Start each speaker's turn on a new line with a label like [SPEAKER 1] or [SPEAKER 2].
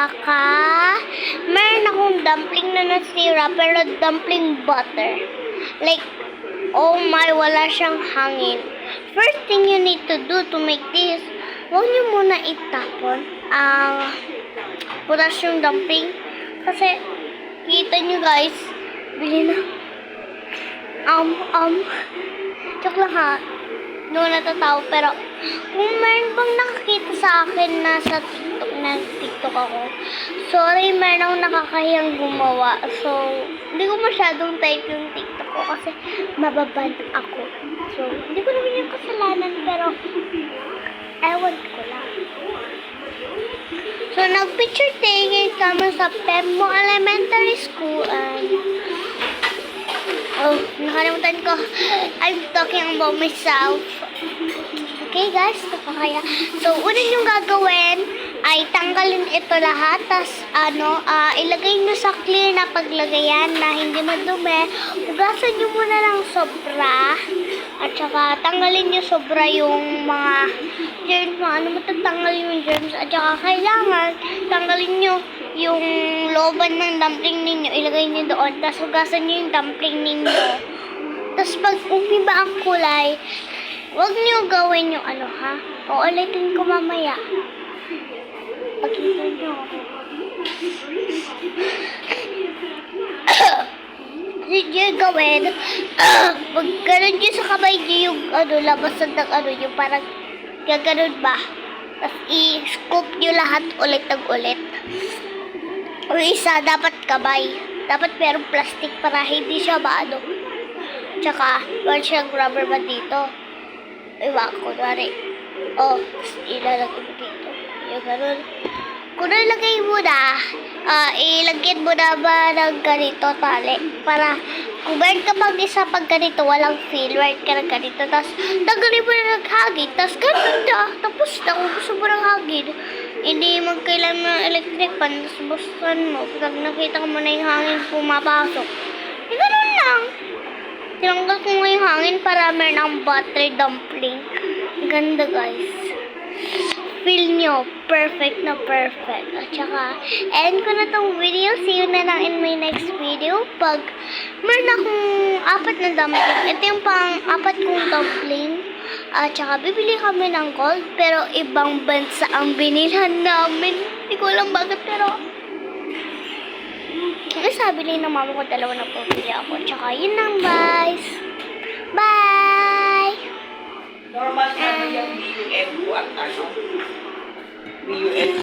[SPEAKER 1] tsaka meron akong dumpling na nasira, pero dumpling butter. Like, oh my, wala siyang hangin. First thing you need to do to make this, huwag niyo muna itapon ang putas yung dumpling. Kasi, kita niyo guys, bili na. Joke lang ha. Doon natatawa. Pero, kung meron bang nakakita sa akin na sa TikTok ako, sorry, meron akong nakakahiyang gumawa. So, hindi ko masyadong type yung TikTok ko kasi mababan ako. So, hindi ko naman yung kasalanan, pero ewan ko lang. So, nag-picture taking kami sa Pemo Elementary School and nakalimutan ko. I'm talking about myself. Okay guys, nakakaya. So, una yung gagawin ay tanggalin ito lahat. Tapos, ilagay nyo sa clear na paglagayan na hindi madumi. Hugasan nyo muna ng sobra. At saka, tanggalin nyo sobra yung mga germs. Matatanggal yung germs. At saka, kailangan tanggalin nyo yung looban ng dumpling ninyo. Ilagay nyo doon. Tapos, hugasan nyo yung dumpling ninyo. Tapos, pag umiba ang kulay, huwag nyo gawin yung ha. Uulitin ko mamaya. Pagkita nyo. Kasi nyo gawin, pag ganun nyo sa kamay nyo yung labasan ng yung parang gaganon ba. Tapos i-scoop nyo lahat ulit ng ulit. O isa, dapat kamay. Dapat merong plastic para hindi siya Tsaka, wala siyang rubber band dito. Iwa ko, kunwari. Ilalagay mo dito. Yung ganun. Kung nalagay mo na, ilagyan mo na ba ng ganito, tali. Para, kung meron ka pag isa pag ganito, walang feel, meron ka ng ganito. Tapos, tanggalin mo na ng hangin. Tapos, ganun na. Tapos na, kung gusto mo ng hangin. Hindi magkailan ng electric pan. Tapos, buksan mo. Pag nakita mo na yung hangin pumapasok. Ganun lang. Tinanggal ko nga yung hangin para meron ang butter dumpling. Ganda guys. Feel nyo, perfect na perfect. At saka, end ko na tong video. See you na lang in my next video. Pag meron akong 4 na dumpling. Ito yung pang-4 kong dumpling. At saka, bibili kami ng gold. Pero ibang bansa ang binilhan namin. Hindi ko alam bakit, pero kasi sabi ng mama ko 2 na pabili ako. Tsaka yun lang guys. Bye!
[SPEAKER 2] Normal na yung BUN ko at BUN